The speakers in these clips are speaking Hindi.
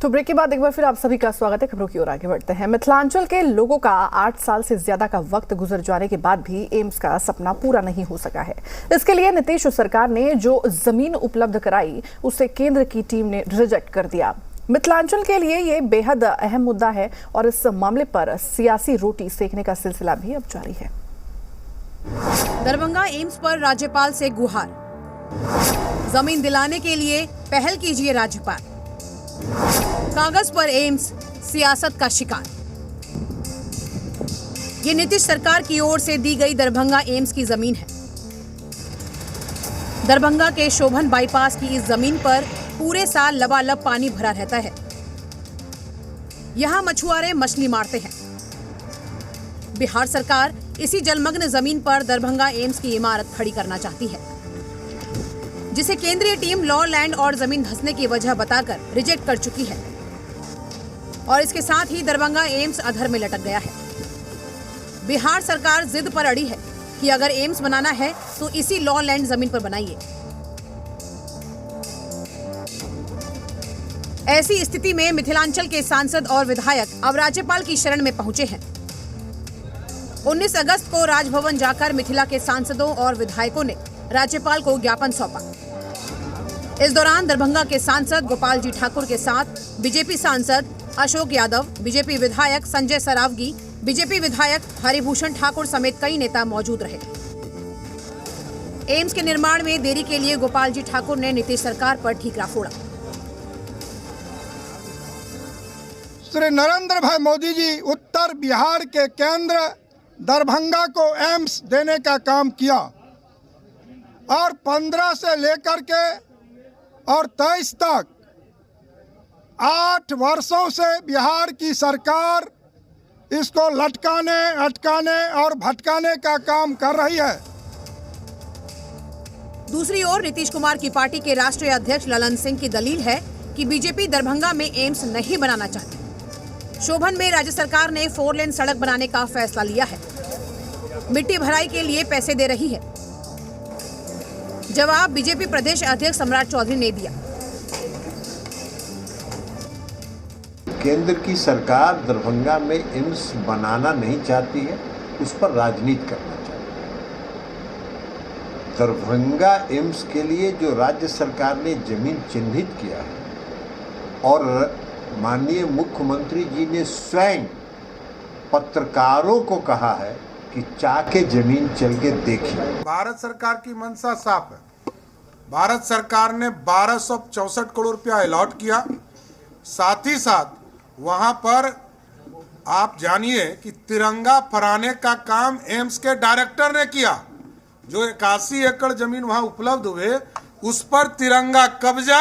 तो ब्रेक के बाद एक बार फिर आप सभी का स्वागत है। खबरों की ओर आगे बढ़ते हैं। मिथिलांचल के लोगों का 8 साल से ज्यादा का वक्त गुजर जाने के बाद भी एम्स का सपना पूरा नहीं हो सका है। इसके लिए नीतीश सरकार ने जो जमीन उपलब्ध कराई उसे केंद्र की टीम ने रिजेक्ट कर दिया। मिथिलांचल के लिए ये बेहद अहम मुद्दा है और इस मामले पर सियासी रोटी सेकने का सिलसिला भी अब जारी है। दरभंगा एम्स पर राज्यपाल से गुहार, जमीन दिलाने के लिए पहल कीजिए राज्यपाल। कागज पर एम्स सियासत का शिकार। ये नीतीश सरकार की ओर से दी गई दरभंगा एम्स की जमीन है। दरभंगा के शोभन बाईपास की इस जमीन पर पूरे साल लबालब पानी भरा रहता है। यहां मछुआरे मछली मारते हैं। बिहार सरकार इसी जलमग्न जमीन पर दरभंगा एम्स की इमारत खड़ी करना चाहती है, जिसे केंद्रीय टीम लॉ लैंड और जमीन धंसने की वजह बताकर रिजेक्ट कर चुकी है। और इसके साथ ही दरभंगा एम्स अधर में लटक गया है। बिहार सरकार जिद पर अड़ी है कि अगर एम्स बनाना है तो इसी लॉ लैंड जमीन पर बनाइए। ऐसी स्थिति में मिथिलांचल के सांसद और विधायक अब राज्यपाल की शरण में पहुंचे हैं। 19 अगस्त को राजभवन जाकर मिथिला के सांसदों और विधायकों ने राज्यपाल को ज्ञापन सौंपा। इस दौरान दरभंगा के सांसद गोपाल जी ठाकुर के साथ बीजेपी सांसद अशोक यादव, बीजेपी विधायक संजय सरावगी, बीजेपी विधायक हरिभूषण ठाकुर समेत कई नेता मौजूद रहे। एम्स के निर्माण में देरी के लिए गोपाल जी ठाकुर ने नीतीश सरकार पर ठीकरा फोड़ा। श्री नरेंद्र भाई मोदी जी उत्तर बिहार के केंद्र दरभंगा को एम्स देने का काम किया और 15 से लेकर के और 23 तक 8 वर्षों से बिहार की सरकार इसको लटकाने, अटकाने और भटकाने का काम कर रही है। दूसरी ओर नीतीश कुमार की पार्टी के राष्ट्रीय अध्यक्ष ललन सिंह की दलील है कि बीजेपी दरभंगा में एम्स नहीं बनाना चाहती। शोभन में राज्य सरकार ने 4 लेन सड़क बनाने का फैसला लिया है। मिट्टी भराई के लिए पैसे दे रही है। जवाब बीजेपी प्रदेश अध्यक्ष सम्राट चौधरी ने दिया। केंद्र की सरकार दरभंगा में एम्स बनाना नहीं चाहती है, उस पर राजनीति करना चाहती है। दरभंगा एम्स के लिए जो राज्य सरकार ने जमीन चिन्हित किया है और माननीय मुख्यमंत्री जी ने स्वयं पत्रकारों को कहा है कि जाके जमीन चल के देखिए। भारत सरकार की मंशा साफ है। भारत सरकार ने 1264 करोड़ रुपया अलॉट किया। साथ ही साथ वहां पर आप जानिए कि तिरंगा फहराने का काम एम्स के डायरेक्टर ने किया। जो 81 एकड़ जमीन वहां उपलब्ध हुए उस पर तिरंगा कब्जा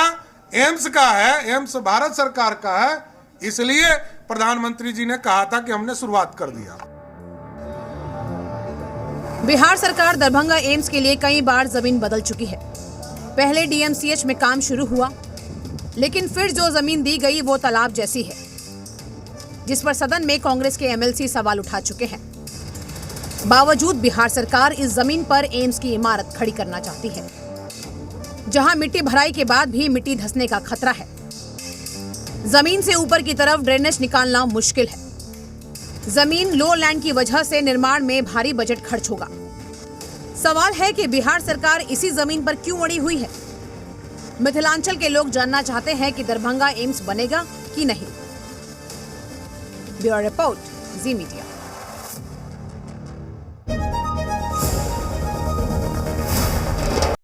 एम्स का है, एम्स भारत सरकार का है। इसलिए प्रधानमंत्री जी ने कहा था कि हमने शुरुआत कर दिया। बिहार सरकार दरभंगा एम्स के लिए कई बार जमीन बदल चुकी है। पहले डीएमसीएच में काम शुरू हुआ, लेकिन फिर जो जमीन दी गई वो तालाब जैसी है, जिस पर सदन में कांग्रेस के एमएलसी सवाल उठा चुके हैं। बावजूद बिहार सरकार इस जमीन पर एम्स की इमारत खड़ी करना चाहती है, जहां मिट्टी भराई के बाद भी मिट्टी धंसने का खतरा है। जमीन से ऊपर की तरफ ड्रेनेज निकालना मुश्किल है। जमीन लो लैंड की वजह से निर्माण में भारी बजट खर्च होगा। सवाल है कि बिहार सरकार इसी जमीन पर क्यों अड़ी हुई है। मिथिलांचल के लोग जानना चाहते हैं कि दरभंगा एम्स बनेगा कि नहीं। ब्यूरो रिपोर्ट, जी मीडिया।